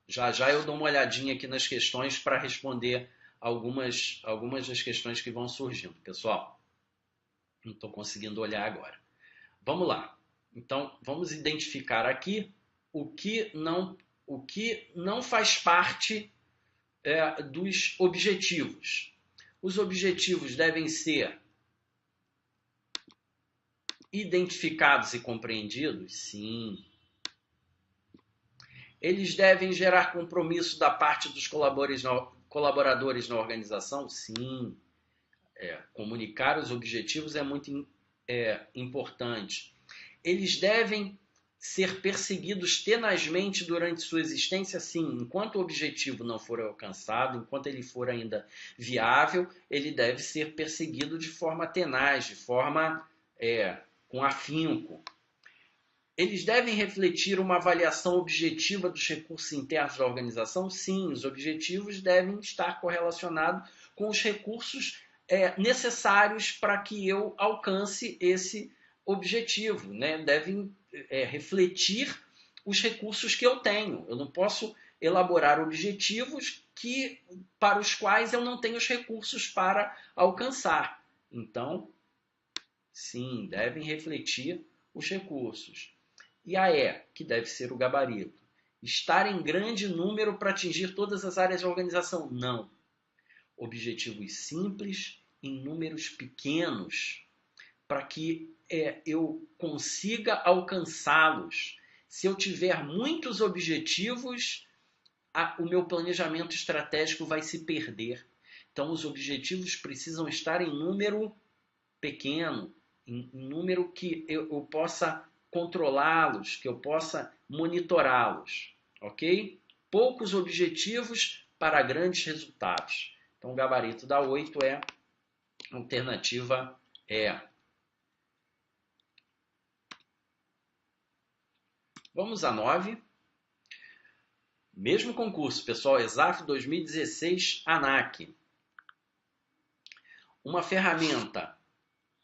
Já eu dou uma olhadinha aqui nas questões para responder algumas das questões que vão surgindo, pessoal. Não estou conseguindo olhar agora. Vamos lá. Então, vamos identificar aqui o que não faz parte dos objetivos. Os objetivos devem ser identificados e compreendidos? Sim. Eles devem gerar compromisso da parte dos colaboradores na organização? Sim. Comunicar os objetivos é muito importante. Eles devem ser perseguidos tenazmente durante sua existência? Sim. Enquanto o objetivo não for alcançado, enquanto ele for ainda viável, ele deve ser perseguido de forma tenaz, de forma com afinco. Eles devem refletir uma avaliação objetiva dos recursos internos da organização? Sim, os objetivos devem estar correlacionados com os recursos necessários para que eu alcance esse objetivo, né? Devem refletir os recursos que eu tenho. Eu não posso elaborar objetivos para os quais eu não tenho os recursos para alcançar. Então, sim, devem refletir os recursos. E a E, que deve ser o gabarito. Estar em grande número para atingir todas as áreas da organização? Não. Objetivos simples em números pequenos para que eu consiga alcançá-los. Se eu tiver muitos objetivos, o meu planejamento estratégico vai se perder. Então, os objetivos precisam estar em número pequeno, em número que eu possa controlá-los, que eu possa monitorá-los, ok? Poucos objetivos para grandes resultados. Então, o gabarito da 8 é alternativa E. Vamos a 9. Mesmo concurso, pessoal, ESAF 2016 ANAC. Uma ferramenta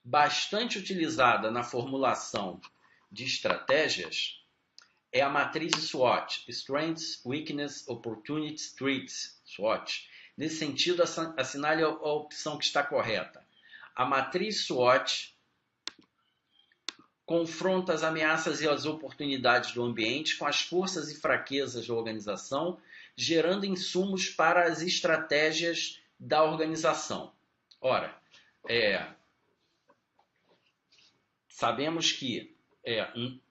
bastante utilizada na formulação de estratégias é a matriz SWOT, Strengths, Weakness, Opportunities, Threats, SWOT. Nesse sentido, assinale a opção que está correta. A matriz SWOT confronta as ameaças e as oportunidades do ambiente com as forças e fraquezas da organização, gerando insumos para as estratégias da organização. Ora, sabemos que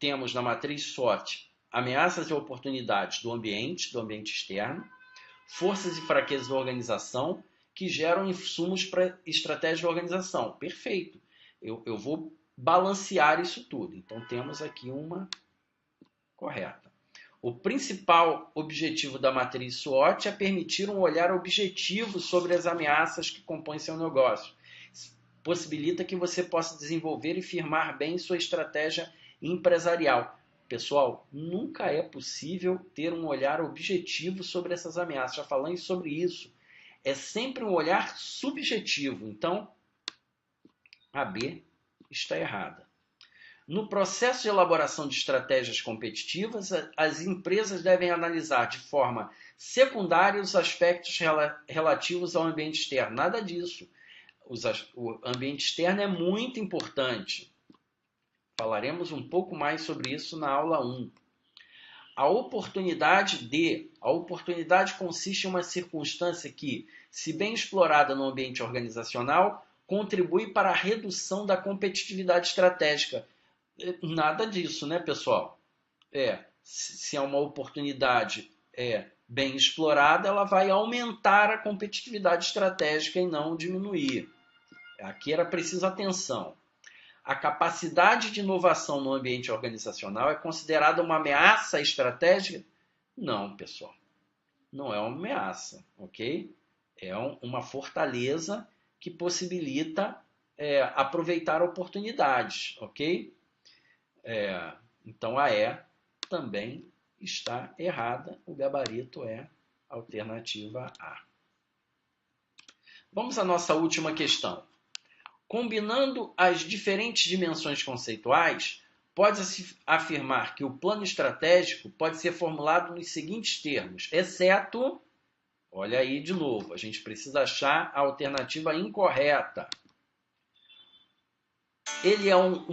temos na matriz SWOT ameaças e oportunidades do ambiente externo, forças e fraquezas da organização que geram insumos para estratégia da organização. Perfeito. Eu vou balancear isso tudo. Então, temos aqui uma correta. O principal objetivo da matriz SWOT é permitir um olhar objetivo sobre as ameaças que compõem seu negócio. Possibilita que você possa desenvolver e firmar bem sua estratégia empresarial. Pessoal, nunca é possível ter um olhar objetivo sobre essas ameaças. Já falamos sobre isso. É sempre um olhar subjetivo. Então, a B está errada. No processo de elaboração de estratégias competitivas, as empresas devem analisar de forma secundária os aspectos relativos ao ambiente externo. Nada disso. O ambiente externo é muito importante. Falaremos um pouco mais sobre isso na aula 1. A oportunidade consiste em uma circunstância que, se bem explorada no ambiente organizacional, contribui para a redução da competitividade estratégica. Nada disso, né, pessoal? Se é uma oportunidade bem explorada, ela vai aumentar a competitividade estratégica e não diminuir. Aqui era preciso atenção. A capacidade de inovação no ambiente organizacional é considerada uma ameaça estratégica? Não, pessoal. Não é uma ameaça, ok? É uma fortaleza que possibilita aproveitar oportunidades, ok? Então, a E também está errada. O gabarito é a alternativa A. Vamos à nossa última questão. Combinando as diferentes dimensões conceituais, pode-se afirmar que o plano estratégico pode ser formulado nos seguintes termos, exceto, olha aí de novo, a gente precisa achar a alternativa incorreta. Ele é um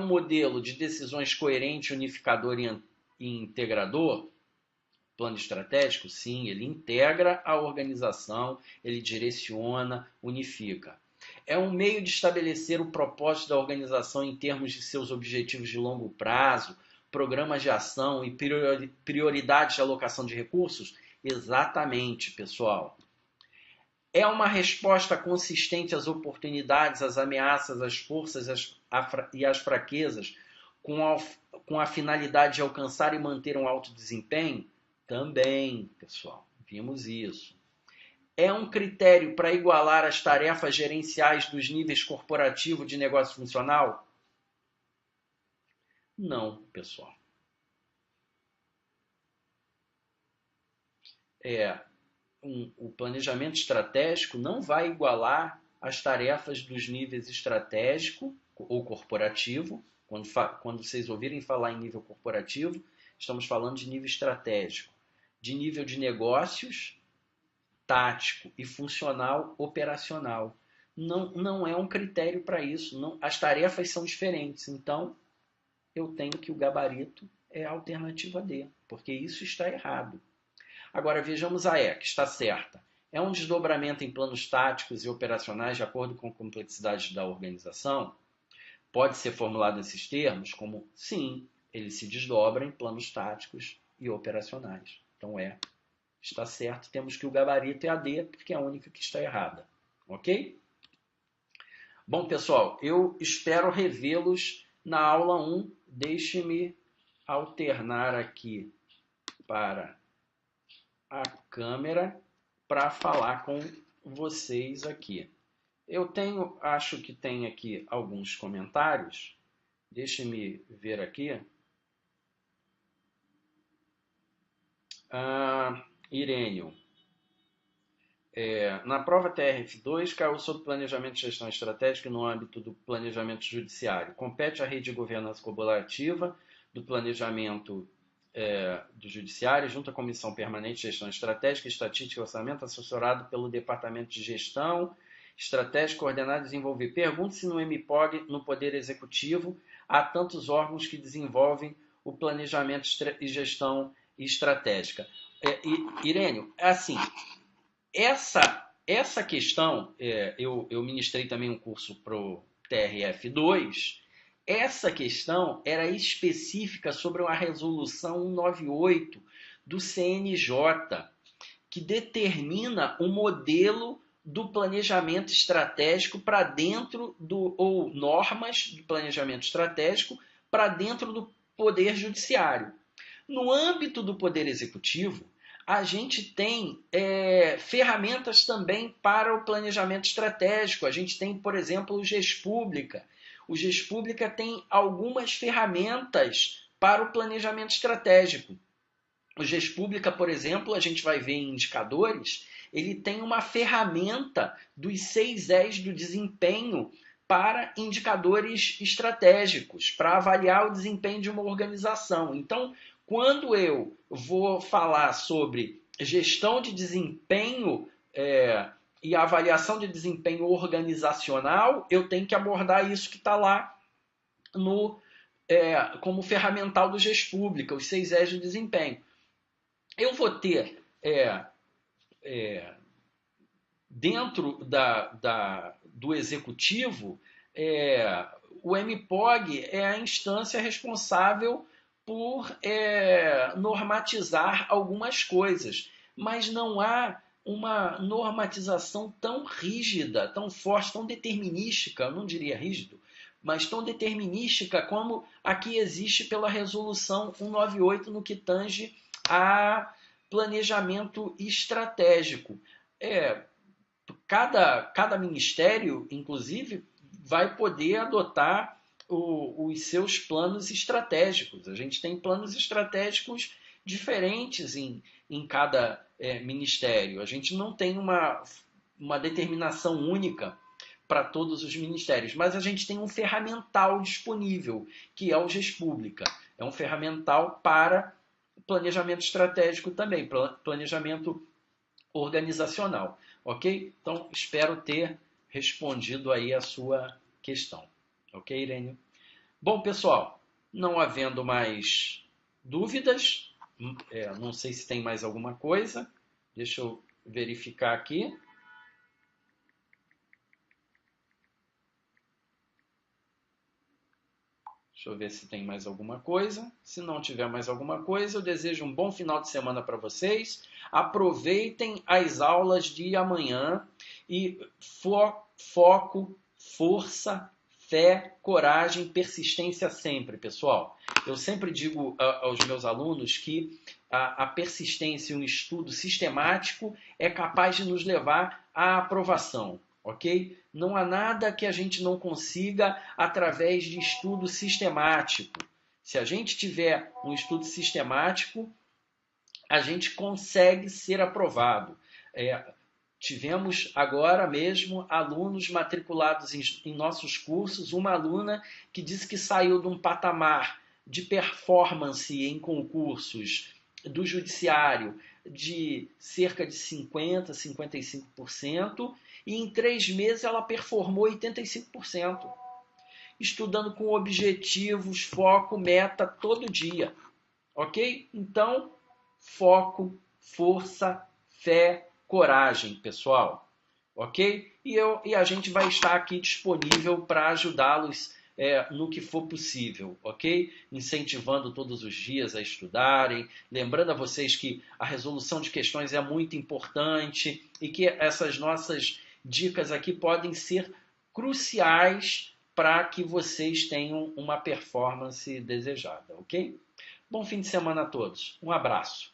modelo de decisões coerente, unificador e integrador? plano estratégico? Sim, ele integra a organização, ele direciona, unifica. É um meio de estabelecer o propósito da organização em termos de seus objetivos de longo prazo, programas de ação e prioridades de alocação de recursos? Exatamente, pessoal. É uma resposta consistente às oportunidades, às ameaças, às forças e às fraquezas, com a finalidade de alcançar e manter um alto desempenho? Também, pessoal, vimos isso. É um critério para igualar as tarefas gerenciais dos níveis corporativo de negócio funcional? Não, pessoal. O planejamento estratégico não vai igualar as tarefas dos níveis estratégico ou corporativo. Quando vocês ouvirem falar em nível corporativo, estamos falando de nível estratégico, de nível de negócios, tático e funcional operacional. Não é um critério para isso. Não, as tarefas são diferentes. Então, eu tenho que o gabarito é a alternativa D, porque isso está errado. Agora, vejamos a E, que está certa. É um desdobramento em planos táticos e operacionais de acordo com a complexidade da organização? Pode ser formulado nesses termos como sim, ele se desdobra em planos táticos e operacionais. Então, está certo, temos que o gabarito é a D, porque é a única que está errada. Ok? Bom, pessoal, eu espero revê-los na aula 1. Deixe-me alternar aqui para a câmera para falar com vocês aqui. Acho que tem aqui alguns comentários. Deixe-me ver aqui. Irênio. Na prova TRF2, caiu sobre planejamento de gestão estratégica no âmbito do planejamento judiciário. Compete à rede de governança colaborativa do planejamento do Judiciário, junto à Comissão Permanente de Gestão Estratégica, Estatística e Orçamento, assessorado pelo Departamento de Gestão Estratégica, coordenar e desenvolver. Pergunte se no MPOG, no Poder Executivo, há tantos órgãos que desenvolvem o planejamento e gestão estratégica. Irênio, assim, essa questão, eu ministrei também um curso para o TRF2. Essa questão era específica sobre uma resolução 198 do CNJ, que determina o modelo do planejamento estratégico para dentro ou normas do planejamento estratégico para dentro do Poder Judiciário. No âmbito do Poder Executivo, a gente tem ferramentas também para o planejamento estratégico. A gente tem, por exemplo, o GES-Pública. O GES-Pública tem algumas ferramentas para o planejamento estratégico. O GES-Pública, por exemplo, a gente vai ver em indicadores, ele tem uma ferramenta dos 6 Es do desempenho para indicadores estratégicos, para avaliar o desempenho de uma organização. Então, quando eu vou falar sobre gestão de desempenho e avaliação de desempenho organizacional, eu tenho que abordar isso que está lá como ferramental do GES-Pública, os 6 Es do desempenho. Eu vou ter dentro do executivo, o MPOG é a instância responsável por normatizar algumas coisas, mas não há uma normatização tão rígida, tão forte, tão determinística, eu não diria rígido, mas tão determinística como a que existe pela resolução 198 no que tange a planejamento estratégico. Cada ministério, inclusive, vai poder adotar os seus planos estratégicos. A gente tem planos estratégicos diferentes em cada ministério. A gente não tem uma determinação única para todos os ministérios, mas a gente tem um ferramental disponível, que é o GES-Pública. É um ferramental para planejamento estratégico também, planejamento organizacional. Ok? Então, espero ter respondido aí a sua questão. Ok, Irênio? Bom, pessoal, não havendo mais dúvidas, Não sei se tem mais alguma coisa. Deixa eu verificar aqui. Deixa eu ver se tem mais alguma coisa. Se não tiver mais alguma coisa, eu desejo um bom final de semana para vocês. Aproveitem as aulas de amanhã e foco, força, fé, coragem, persistência sempre, pessoal. Eu sempre digo aos meus alunos que a persistência e um estudo sistemático é capaz de nos levar à aprovação. Ok? Não há nada que a gente não consiga através de estudo sistemático. Se a gente tiver um estudo sistemático, a gente consegue ser aprovado. Tivemos agora mesmo alunos matriculados em nossos cursos, uma aluna que disse que saiu de um patamar de performance em concursos do judiciário de cerca de 50%, 55%, e em 3 meses ela performou 85%. Estudando com objetivos, foco, meta todo dia. Ok? Então, foco, força, fé, coragem, pessoal. Ok? E a gente vai estar aqui disponível para ajudá-los no que for possível, ok? Incentivando todos os dias a estudarem, lembrando a vocês que a resolução de questões é muito importante e que essas nossas dicas aqui podem ser cruciais para que vocês tenham uma performance desejada, ok? Bom fim de semana a todos. Um abraço.